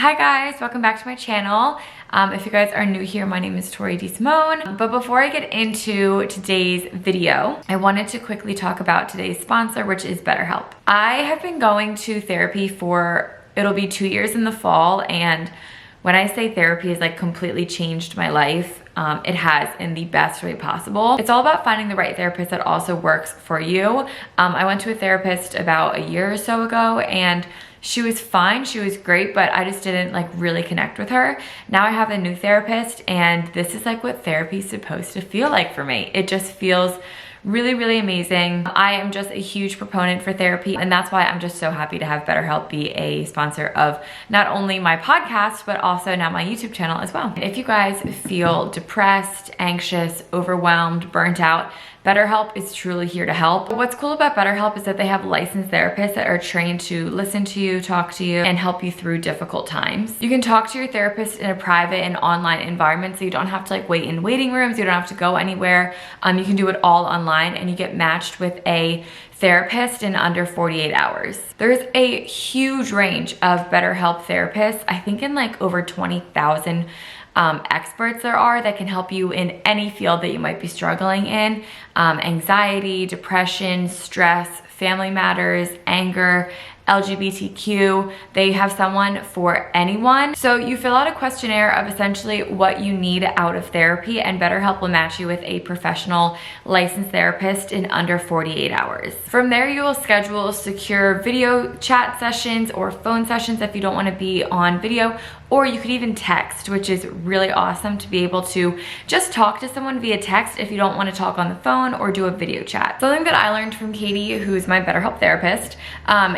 Hi guys, welcome back to my channel. If you guys are new here, my name is Tori Simone. But before I get into today's video, I wanted to quickly talk about today's sponsor, which is BetterHelp. I have been going to therapy for, it'll be 2 years in the fall, and when I say therapy has like completely changed my life, it has in the best way possible. It's all about finding the right therapist that also works for you. I went to a therapist about a year or so ago, and she was fine, she was great, but I just didn't like really connect with her. Now I have a new therapist, and this is like what therapy is supposed to feel like for me. It just feels really, really amazing. I am just a huge proponent for therapy, and that's why I'm just so happy to have BetterHelp be a sponsor of not only my podcast, but also now my YouTube channel as well. If you guys feel depressed, anxious, overwhelmed, burnt out, BetterHelp is truly here to help. What's cool about BetterHelp is that they have licensed therapists that are trained to listen to you, talk to you, and help you through difficult times. You can talk to your therapist in a private and online environment, so you don't have to like wait in waiting rooms, you don't have to go anywhere. You can do it all online, and you get matched with a therapist in under 48 hours. There's a huge range of BetterHelp therapists, I think in like over 20,000 experts there are that can help you in any field that you might be struggling in. Anxiety, depression, stress, family matters, anger, LGBTQ. They have someone for anyone. So you fill out a questionnaire of essentially what you need out of therapy, and BetterHelp will match you with a professional licensed therapist in under 48 hours. From there, you will schedule secure video chat sessions or phone sessions if you don't want to be on video, or you could even text, which is really awesome to be able to just talk to someone via text if you don't want to talk on the phone or do a video chat. Something that I learned from Katie, who's my BetterHelp therapist,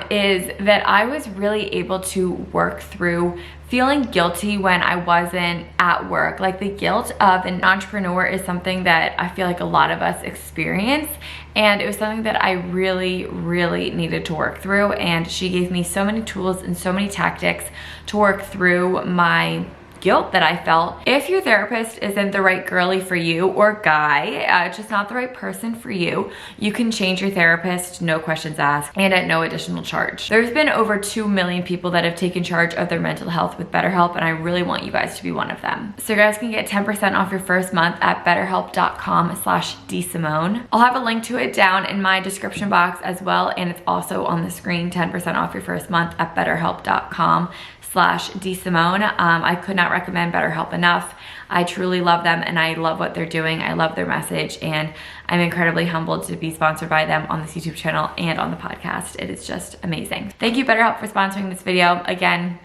is that I was really able to work through feeling guilty when I wasn't at work. Like the guilt of an entrepreneur is something that I feel like a lot of us experience, and it was something that I really, really needed to work through, and she gave me so many tools and so many tactics to work through my guilt that I felt. If your therapist isn't the right girly for you or guy, just not the right person for you, you can change your therapist, no questions asked, and at no additional charge. There's been over 2 million people that have taken charge of their mental health with BetterHelp, and I really want you guys to be one of them. So you guys can get 10% off your first month at betterhelp.com/dsimone. I'll have a link to it down in my description box as well, and it's also on the screen, 10% off your first month at betterhelp.com/dsimone. I could not recommend BetterHelp enough. I truly love them, and I love what they're doing. I love their message, and I'm incredibly humbled to be sponsored by them on this YouTube channel and on the podcast. It is just amazing. Thank you, BetterHelp, for sponsoring this video. Again,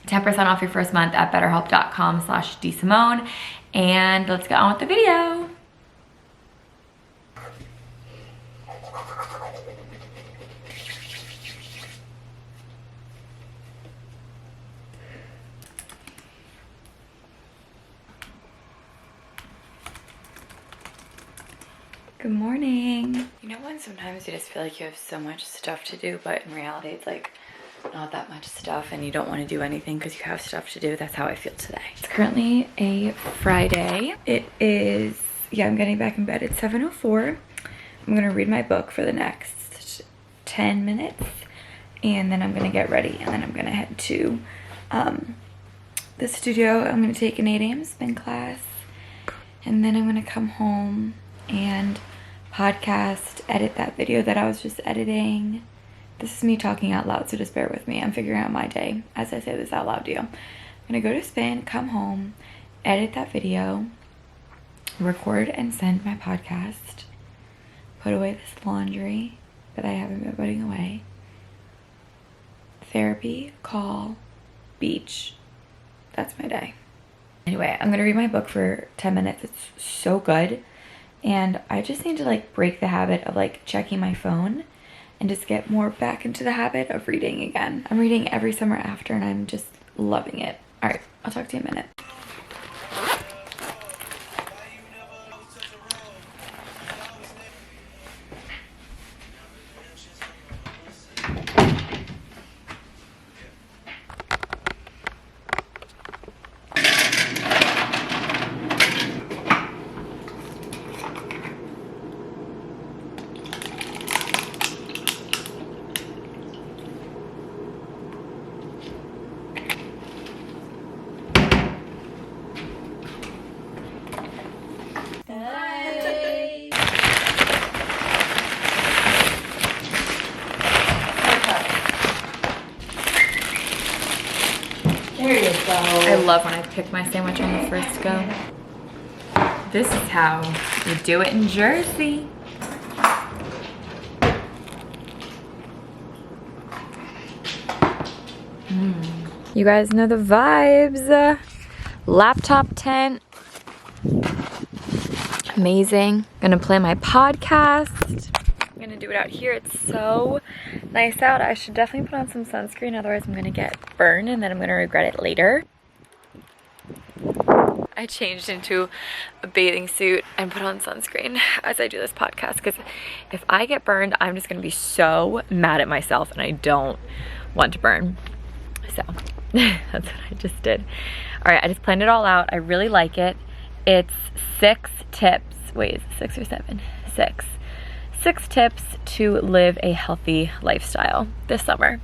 10% off your first month at betterhelp.com/dsimone. And let's get on with the video. Good morning. You know when sometimes you just feel like you have so much stuff to do, but in reality it's like not that much stuff, and you don't want to do anything because you have stuff to do? That's how I feel today. It's currently a Friday. It is, yeah, I'm getting back in bed. It's 7:04. I'm gonna read my book for the next 10 minutes, and then I'm gonna get ready, and then I'm gonna head to the studio. I'm gonna take an 8 a.m. spin class, and then I'm gonna come home and podcast, edit that video that I was just editing. This is me talking out loud, so just bear with me. I'm figuring out my day as I say this out loud to you. I'm gonna go to spin, come home, edit that video, record and send my podcast, put away this laundry that I haven't been putting away, therapy, call, beach. That's my day. Anyway, I'm gonna read my book for 10 minutes. It's so good. And I just need to like break the habit of like checking my phone and just get more back into the habit of reading again. I'm reading every summer after, and I'm just loving it. All right, I'll talk to you in a minute. There you go. I love when I pick my sandwich on the first go. This is how you do it in Jersey. You guys know the vibes. Laptop tent. Amazing. Gonna play my podcast. I'm gonna do it out here. It's so nice out. I should definitely put on some sunscreen, otherwise I'm gonna get burned and then I'm gonna regret it later. I changed into a bathing suit and put on sunscreen as I do this podcast because if I get burned, I'm just gonna be so mad at myself and I don't want to burn. So that's what I just did. All right, I just planned it all out. I really like it. It's 6 tips. Wait, is it 6 or 7? 6. 6 tips to live a healthy lifestyle this summer.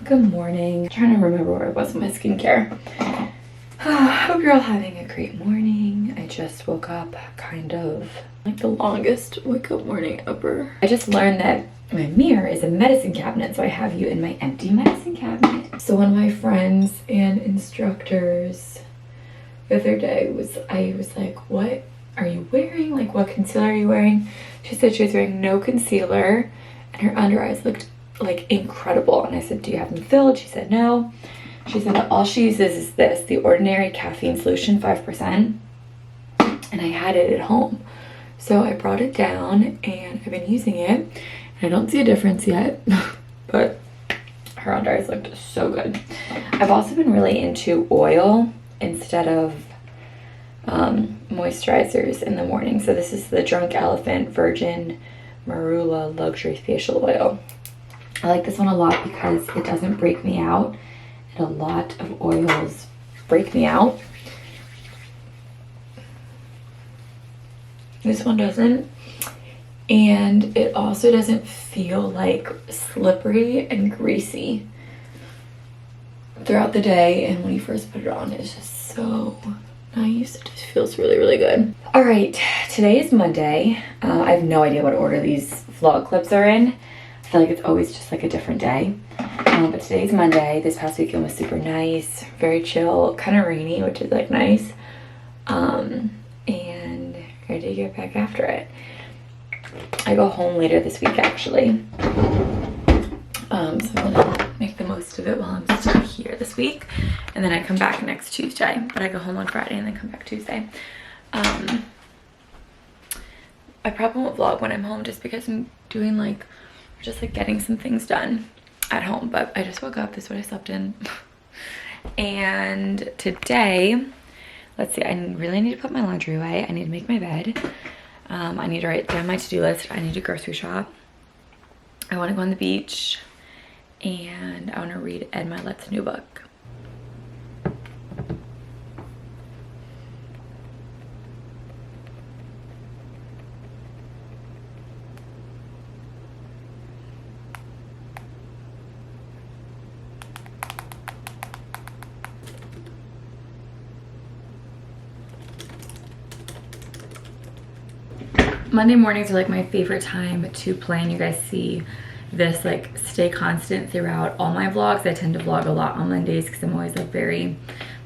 Good morning. I'm trying to remember where I was with my skincare. Hope you're all having a great morning. I just woke up, kind of like the longest wake up morning ever. I just learned that my mirror is a medicine cabinet, so I have you in my empty medicine cabinet. So one of my friends and instructors the other day I was like, what are you wearing? Like, what concealer are you wearing? She said she was wearing no concealer and her under eyes looked like incredible. And I said, do you have them filled? She said no. She said that all she uses is this, the Ordinary Caffeine Solution 5%, and I had it at home. So I brought it down and I've been using it. I don't see a difference yet, but her under eyes looked so good. I've also been really into oil instead of moisturizers in the morning. So this is the Drunk Elephant Virgin Marula Luxury Facial Oil. I like this one a lot because it doesn't break me out. And a lot of oils break me out. This one doesn't. And it also doesn't feel like slippery and greasy throughout the day. And when you first put it on, it's just so nice. It just feels really, really good. All right, today is Monday. I have no idea what order these vlog clips are in. I feel like it's always just like a different day. But today's Monday. This past weekend was super nice, very chill, kind of rainy, which is like nice. And ready to get back after it. I go home later this week actually. So I'm gonna make the most of it while I'm still here this week. And then I come back next Tuesday, but I go home on Friday and then come back Tuesday. I probably won't vlog when I'm home just because I'm doing like, just like getting some things done at home, but I just woke up. This is what I slept in. And today, let's see, I really need to put my laundry away. I need to make my bed. I need to write down my to-do list. I need to grocery shop. I want to go on the beach and I want to read Ed Milet's new book. Monday mornings are like my favorite time to plan. You guys see this like stay constant throughout all my vlogs. I tend to vlog a lot on Mondays because I'm always like very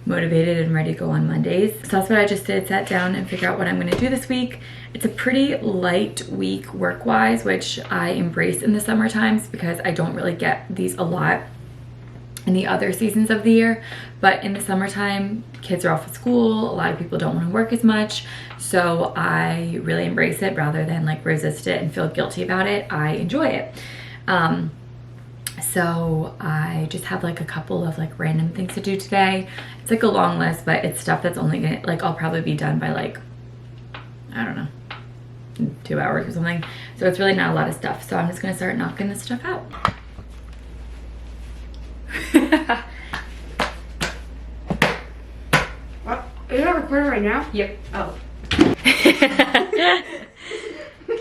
motivated and ready to go on Mondays. So that's what I just did, sat down and figure out what I'm gonna do this week. It's a pretty light week work-wise, which I embrace in the summer times because I don't really get these a lot in the other seasons of the year. But in the summertime, kids are off at school, a lot of people don't want to work as much, so I really embrace it rather than like resist it and feel guilty about it. I enjoy it. So I just have like a couple of like random things to do today. It's like a long list, but it's stuff that's only gonna, like, I'll probably be done by like, I don't know, 2 hours or something. So it's really not a lot of stuff. So I'm just gonna start knocking this stuff out. What? Are you not recording right now? Yep. Oh.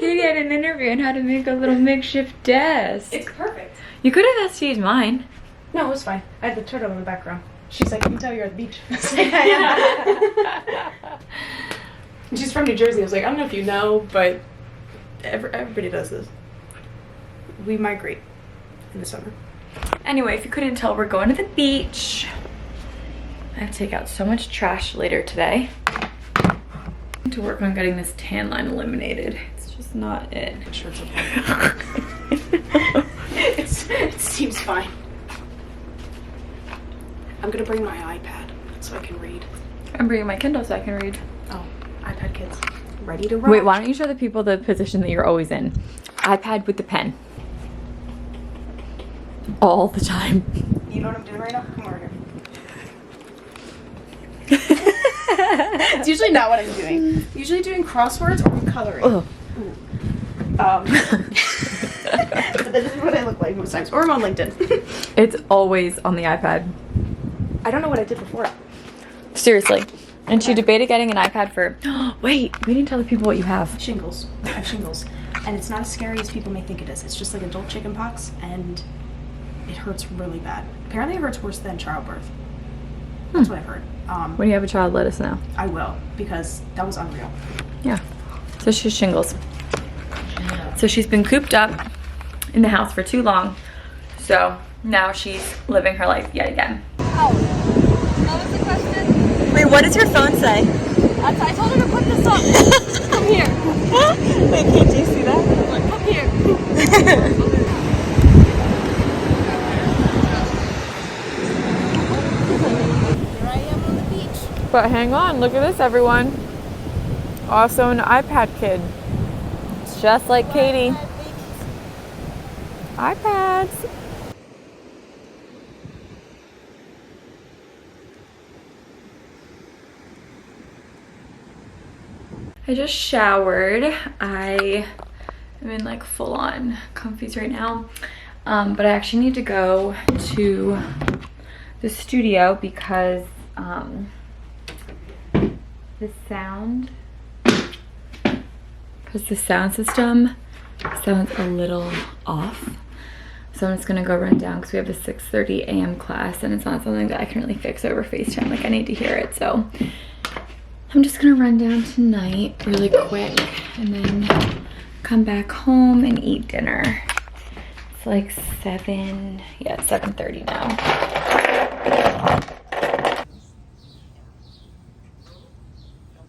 Katie had an interview on how to make a little makeshift desk. It's perfect. You could have asked to use mine. No, it was fine. I had the turtle in the background. She's like, I can tell you're at the beach. She's from New Jersey. I was like, I don't know if you know, but everybody does this. We migrate in the summer. Anyway, if you couldn't tell, we're going to the beach. I have to take out so much trash later today. I need to work on getting this tan line eliminated. It's just not it. I'm sure it's okay. It seems fine. I'm gonna bring my iPad so I can read. I'm bringing my Kindle so I can read. Oh, iPad kids. Ready to rock. Wait, why don't you show the people the position that you're always in? iPad with the pen. All the time. You know what I'm doing right now? Come over here. It's usually not what I'm doing. I'm usually doing crosswords or coloring. But this is what I look like most times. Or I'm on LinkedIn. It's always on the iPad. I don't know what I did before. Seriously. And she debated getting an iPad for... Wait, we didn't tell the people what you have. Shingles. I have shingles. And it's not as scary as people may think it is. It's just like adult chicken pox, and it hurts really bad. Apparently it hurts worse than childbirth. That's what I've heard. When you have a child, let us know. I will, because that was unreal. Yeah. So she's shingles. So she's been cooped up in the house for too long. So now she's living her life yet again. How? That was the question. Wait, what does your phone say? I told her to put this up. Come here. Wait, can't you see that? Come here. Here I am on the beach. But hang on, look at this, everyone. Also an iPad kid. It's just like Katie. iPads. I just showered. I am in like full on comfies right now. But I actually need to go to the studio because the sound system sounds a little off. So I'm just gonna go run down because we have a 6:30 a.m. class and it's not something that I can really fix over FaceTime. Like I need to hear it. So I'm just gonna run down tonight really quick and then come back home and eat dinner. It's like 7:30 now.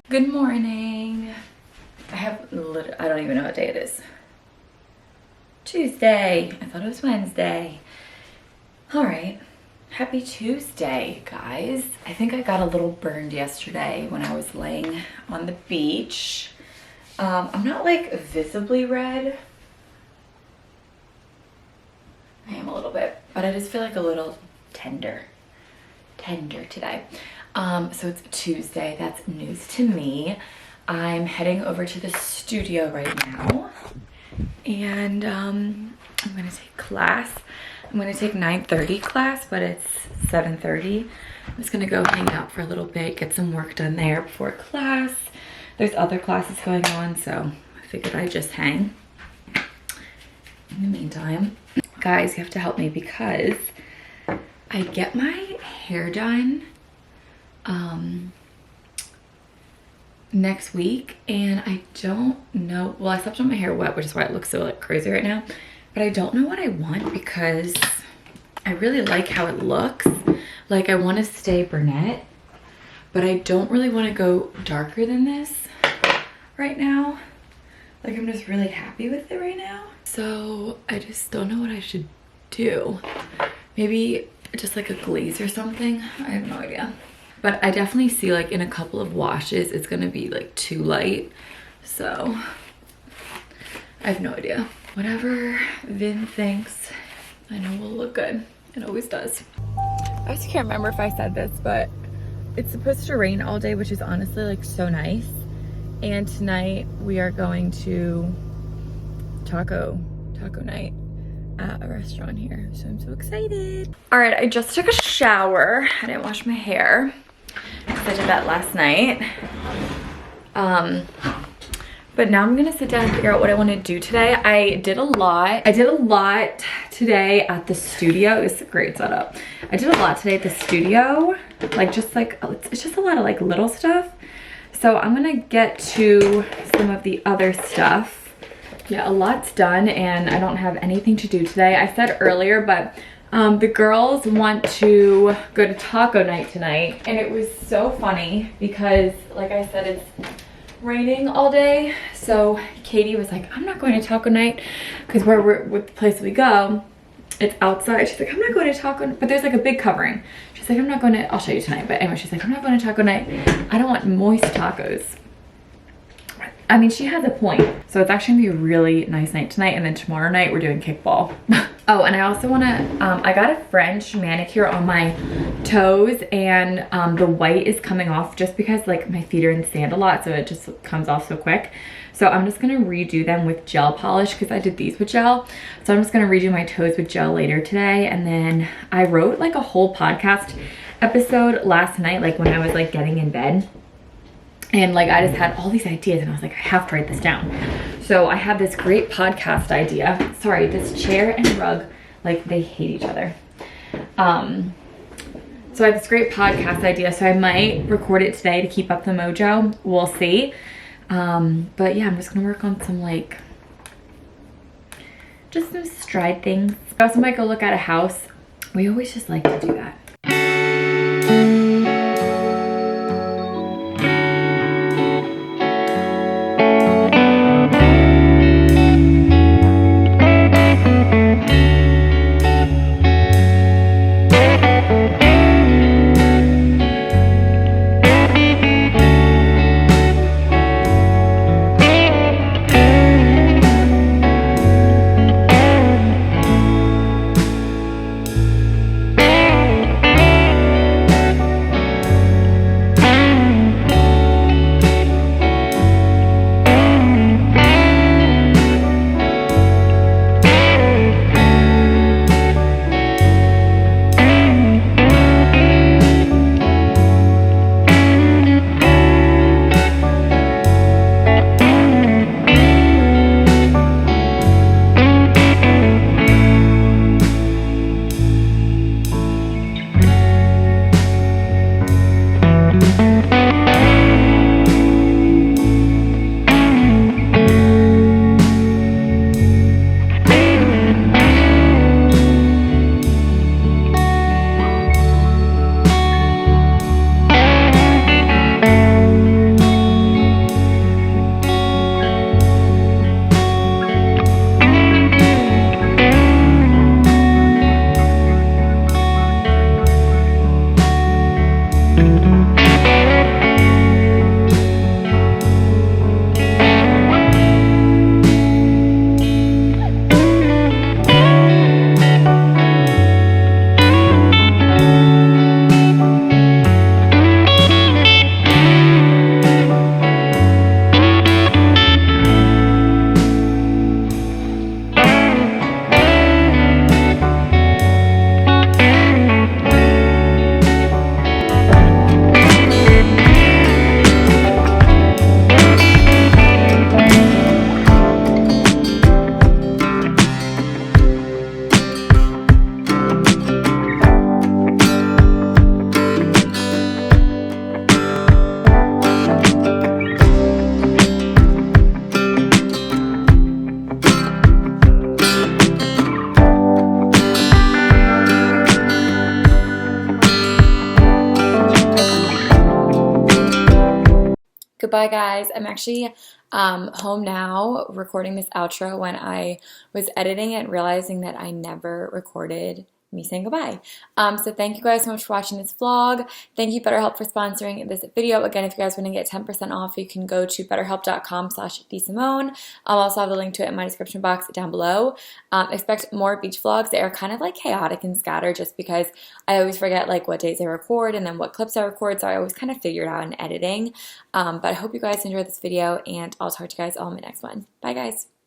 Good morning. I don't even know what day it is. Tuesday. I thought it was Wednesday. All right. Happy Tuesday, guys. I think I got a little burned yesterday when I was laying on the beach. I'm not like visibly red. I am a little bit, but I just feel like a little tender today. So it's Tuesday. That's news to me. I'm heading over to the studio right now and I'm gonna take class. I'm gonna take 9:30 class, but it's 7:30. I'm just gonna go hang out for a little bit, get some work done there before class. There's other classes going on, so I figured I'd just hang. In the meantime, guys, you have to help me because I get my hair done next week and I don't know, well, I slept on my hair wet, which is why it looks so like crazy right now, but I don't know what I want because I really like how it looks. Like I want to stay brunette, but I don't really want to go darker than this right now. Like I'm just really happy with it right now. So I just don't know what I should do. Maybe just like a glaze or something. I have no idea. But I definitely see like in a couple of washes, it's gonna be like too light. So I have no idea. Whatever Vin thinks, I know will look good. It always does. I just can't remember if I said this, but it's supposed to rain all day, which is honestly like so nice. And tonight we are going to taco night at a restaurant here. So I'm so excited. All right, I just took a shower. I didn't wash my hair because I did that last night. But now I'm gonna sit down and figure out what I want to do today. I did a lot today at the studio. It's a great setup. I did a lot today at the studio. Like it's just a lot of like little stuff. So I'm gonna get to some of the other stuff. Yeah, a lot's done and I don't have anything to do today. I said earlier, but the girls want to go to taco night tonight. And it was so funny because, like I said, it's raining all day. So Katie was like, I'm not going to taco night because with the place we go, it's outside. She's like, I'm not going to taco, but there's like a big covering. She's like, I'm not going to, I'll show you tonight. But anyway, she's like, I'm not going to taco night. I don't want moist tacos. I mean, she has a point. So it's actually gonna be a really nice night tonight. And then tomorrow night we're doing kickball. Oh, and I also wanna, I got a French manicure on my toes and the white is coming off just because like my feet are in sand a lot. So it just comes off so quick. So I'm just gonna redo them with gel polish because I did these with gel. So I'm just gonna redo my toes with gel later today. And then I wrote like a whole podcast episode last night, like when I was like getting in bed. And like I just had all these ideas and I was like, I have to write this down. So I had this great podcast idea. Sorry, this chair and rug, like they hate each other. So I have this great podcast idea. So I might record it today to keep up the mojo. We'll see. But yeah, I'm just gonna work on some like, just some stride things. I also might go look at a house. We always just like to do that. Goodbye guys. I'm actually home now recording this outro when I was editing it, realizing that I never recorded me saying goodbye. So thank you guys so much for watching this vlog. Thank you BetterHelp for sponsoring this video. Again, if you guys want to get 10% off, you can go to betterhelp.com/dsimone. I'll also have the link to it in my description box down below. Expect more beach vlogs. They are kind of like chaotic and scattered just because I always forget like what days I record and then what clips I record, so I always kind of figure it out in editing. But I hope you guys enjoyed this video and I'll talk to you guys all in my next one. Bye guys.